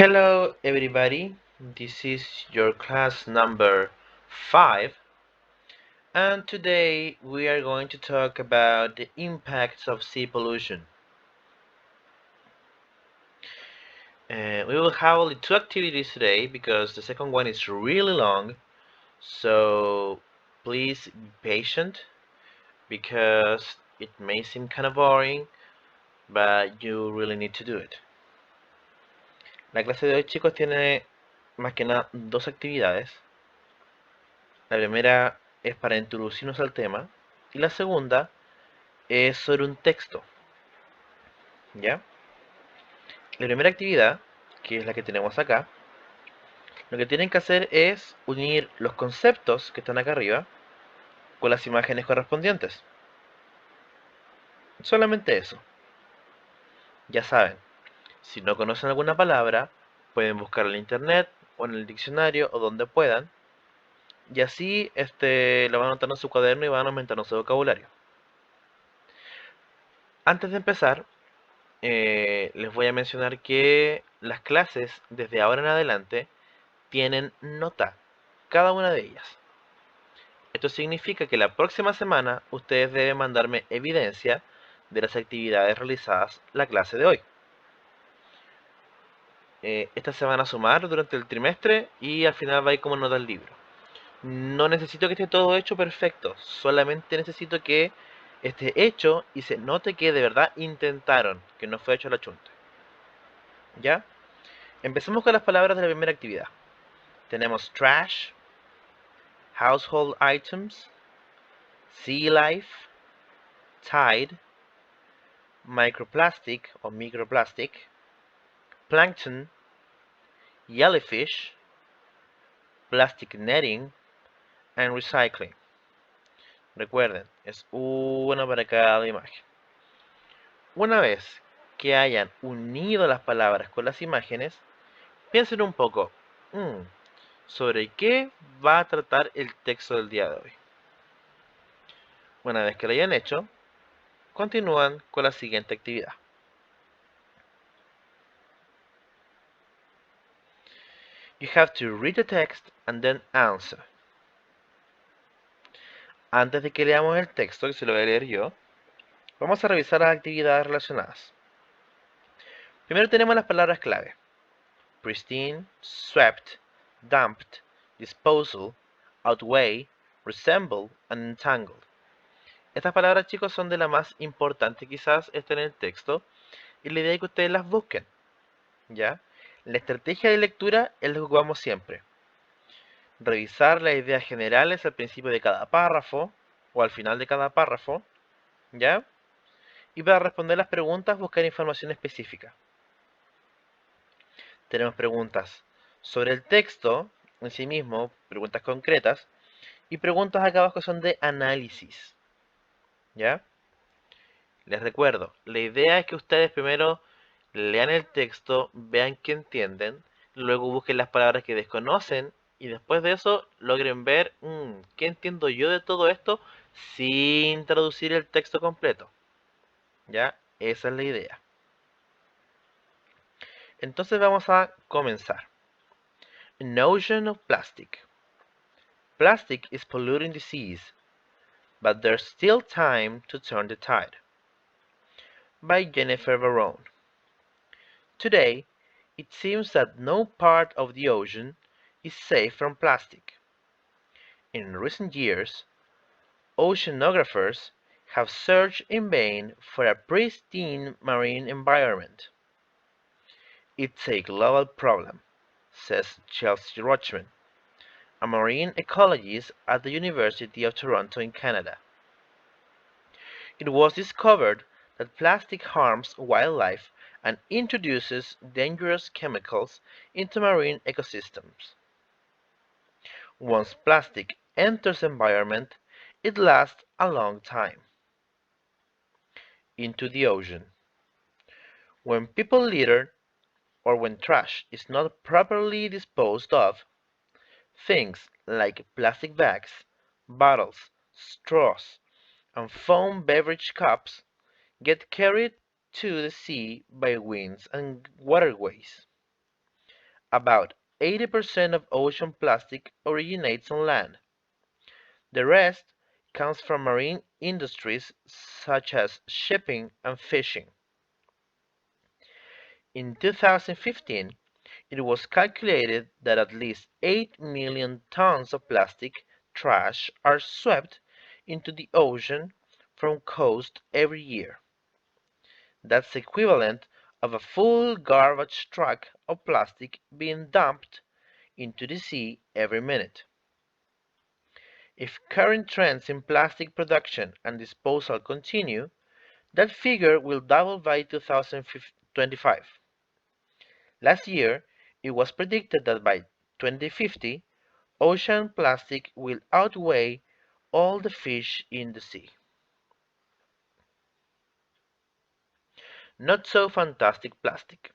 Hello everybody, this is your class number 5 and today we are going to talk about the impacts of sea pollution. We will have only 2 activities today because the second one is really long, so please be patient because it may seem kind of boring, but you really need to do it. La clase de hoy, chicos, tiene más que nada 2 actividades. La primera es para introducirnos al tema y la segunda es sobre un texto, ¿ya? La primera actividad, que es la que tenemos acá, lo que tienen que hacer es unir los conceptos que están acá arriba con las imágenes correspondientes. Solamente eso. Ya saben, si no conocen alguna palabra, pueden buscarla en internet o en el diccionario o donde puedan, y así lo van anotando en su cuaderno y van aumentando su vocabulario. Antes de empezar, les voy a mencionar que las clases desde ahora en adelante tienen nota, cada una de ellas. Esto significa que la próxima semana ustedes deben mandarme evidencia de las actividades realizadas la clase de hoy. Estas se van a sumar durante el trimestre y al final va a ir como nota del libro. No necesito que esté todo hecho perfecto, solamente necesito que esté hecho y se note que de verdad intentaron, que no fue hecho a la chunta. ¿Ya? Empecemos con las palabras de la primera actividad. Tenemos trash, household items, sea life, tide, microplastic o microplastic, plankton, jellyfish, plastic netting, and recycling. Recuerden, es uno para cada imagen. Una vez que hayan unido las palabras con las imágenes, piensen un poco, ¿sobre qué va a tratar el texto del día de hoy? Una vez que lo hayan hecho, continúan con la siguiente actividad. You have to read the text and then answer. Antes de que leamos el texto, que se lo voy a leer yo, vamos a revisar las actividades relacionadas. Primero tenemos las palabras clave. Pristine, swept, dumped, disposal, outweigh, resemble, and entangled. Estas palabras, chicos, son de las más importantes quizás en el texto y la idea es que ustedes las busquen, ¿ya? La estrategia de lectura es la que ocupamos siempre. Revisar las ideas generales al principio de cada párrafo o al final de cada párrafo, ¿ya? Y para responder las preguntas buscar información específica. Tenemos preguntas sobre el texto en sí mismo, preguntas concretas, y preguntas acá abajo que son de análisis, ¿ya? Les recuerdo, la idea es que ustedes primero lean el texto, vean qué entienden, luego busquen las palabras que desconocen y después de eso logren ver qué entiendo yo de todo esto sin traducir el texto completo. ¿Ya? Esa es la idea. Entonces vamos a comenzar. An ocean of plastic. Plastic is polluting the seas, but there's still time to turn the tide. By Jennifer Barone. Today, it seems that no part of the ocean is safe from plastic. In recent years, oceanographers have searched in vain for a pristine marine environment. It's a global problem, says Chelsea Rochman, a marine ecologist at the University of Toronto in Canada. It was discovered that plastic harms wildlife and introduces dangerous chemicals into marine ecosystems. Once plastic enters the environment, it lasts a long time. Into the ocean. When people litter or when trash is not properly disposed of, things like plastic bags, bottles, straws, and foam beverage cups get carried to the sea by winds and waterways. About 80% of ocean plastic originates on land. The rest comes from marine industries such as shipping and fishing. In 2015, it was calculated that at least 8 million tons of plastic trash are swept into the ocean from coast every year. That's equivalent of a full garbage truck of plastic being dumped into the sea every minute. If current trends in plastic production and disposal continue, that figure will double by 2025. Last year, it was predicted that by 2050, ocean plastic will outweigh all the fish in the sea. Not so fantastic plastic.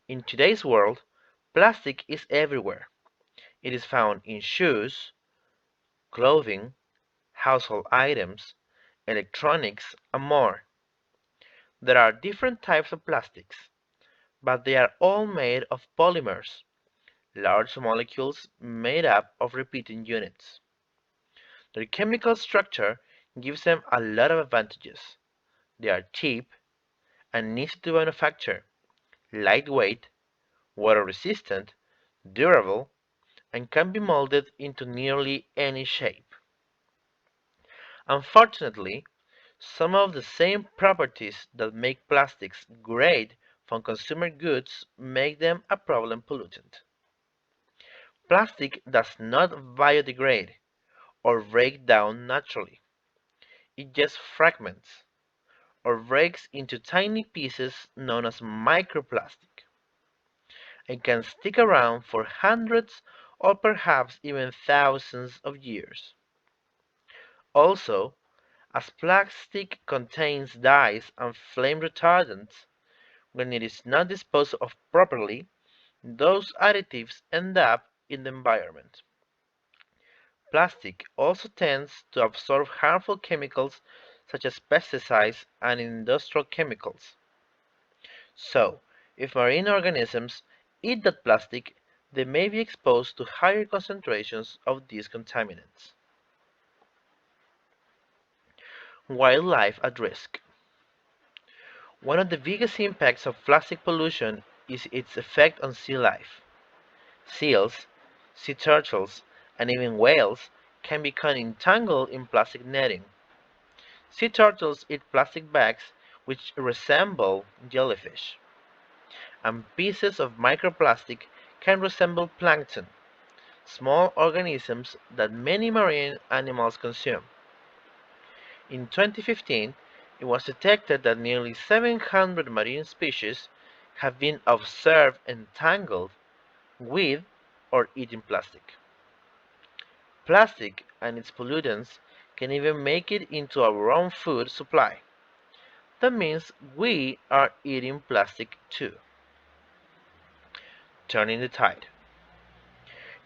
In today's world, plastic is everywhere. It is found in shoes, clothing, household items, electronics, and more. There are different types of plastics, but they are all made of polymers, large molecules made up of repeating units. Their chemical structure gives them a lot of advantages. They are cheap and easy to manufacture, lightweight, water-resistant, durable, and can be molded into nearly any shape. Unfortunately, some of the same properties that make plastics great for consumer goods make them a problem pollutant. Plastic does not biodegrade or break down naturally. It just fragments or breaks into tiny pieces known as microplastic and can stick around for hundreds or perhaps even thousands of years. Also, as plastic contains dyes and flame retardants, when it is not disposed of properly, those additives end up in the environment. Plastic also tends to absorb harmful chemicals such as pesticides and industrial chemicals. So, if marine organisms eat that plastic, they may be exposed to higher concentrations of these contaminants. Wildlife at risk. One of the biggest impacts of plastic pollution is its effect on sea life. Seals, sea turtles, and even whales can become entangled in plastic netting. Sea turtles eat plastic bags which resemble jellyfish, and pieces of microplastic can resemble plankton, small organisms that many marine animals consume. In 2015, it was detected that nearly 700 marine species have been observed entangled with or eating plastic. Plastic and its pollutants can even make it into our own food supply. That means we are eating plastic too. Turning the tide.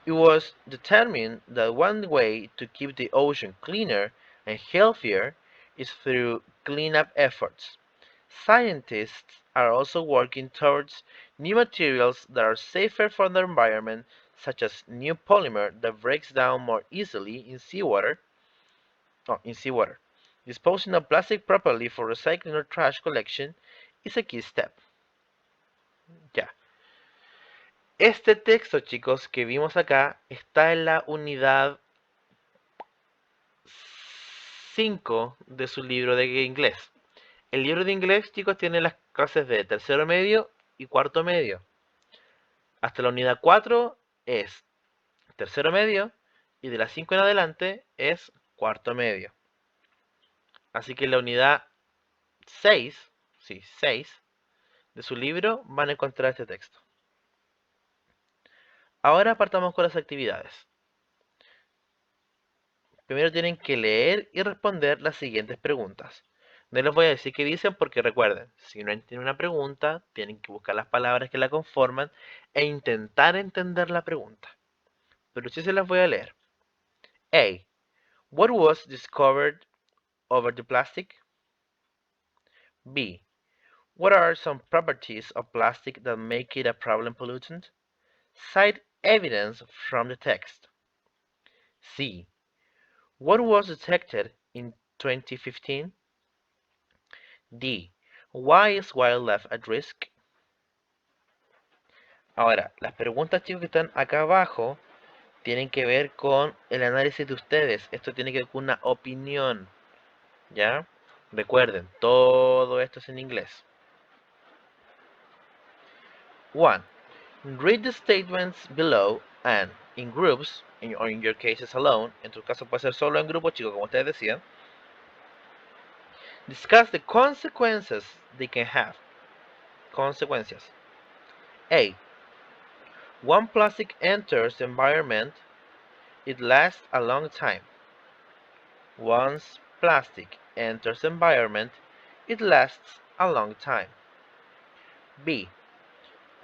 It was determined that one way to keep the ocean cleaner and healthier is through cleanup efforts. Scientists are also working towards new materials that are safer for the environment, such as new polymer that breaks down more easily in seawater. Disposing of plastic properly for recycling or trash collection is a key step. Ya. Este texto, chicos, que vimos acá está en la unidad 5 de su libro de inglés. El libro de inglés, chicos, tiene las clases de tercero medio y cuarto medio. Hasta la unidad 4 es tercero medio y de las 5 en adelante es cuarto medio. Así que en la unidad 6, sí, 6 de su libro van a encontrar este texto. Ahora partamos con las actividades. Primero tienen que leer y responder las siguientes preguntas. No les voy a decir qué dicen porque recuerden, si no entienden una pregunta, tienen que buscar las palabras que la conforman e intentar entender la pregunta. Pero sí se las voy a leer. A. What was discovered over the plastic? B. What are some properties of plastic that make it a problem pollutant? Cite evidence from the text. C. What was detected in 2015? D. Why is wildlife at risk? Ahora, las preguntas, chicos, que están acá abajo tienen que ver con el análisis de ustedes. Esto tiene que ver con una opinión, ¿ya? Recuerden, todo esto es en inglés. 1. Read the statements below and, in groups, or in your cases alone, en tu caso puede ser solo en grupo, chicos, como ustedes decían, discuss the consequences they can have. Consecuencias. A. One plastic enters the environment, it lasts a long time. Once plastic enters the environment, it lasts a long time. B.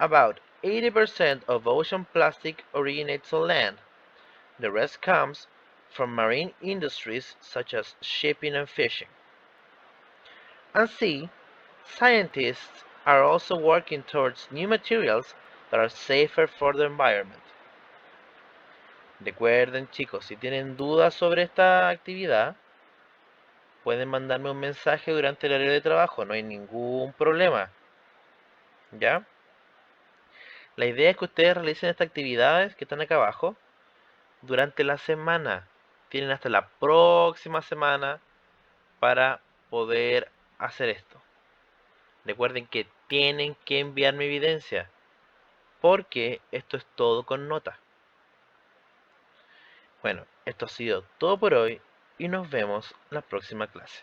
About 80% of ocean plastic originates on land. The rest comes from marine industries such as shipping and fishing. And C. Scientists are also working towards new materials that are safer for the environment. Recuerden, chicos, si tienen dudas sobre esta actividad, pueden mandarme un mensaje durante el horario de trabajo, no hay ningún problema. ¿Ya? La idea es que ustedes realicen estas actividades que están acá abajo durante la semana. Tienen hasta la próxima semana para poder hacer esto. Recuerden que tienen que enviarme evidencia, porque esto es todo con nota. Bueno, esto ha sido todo por hoy y nos vemos en la próxima clase.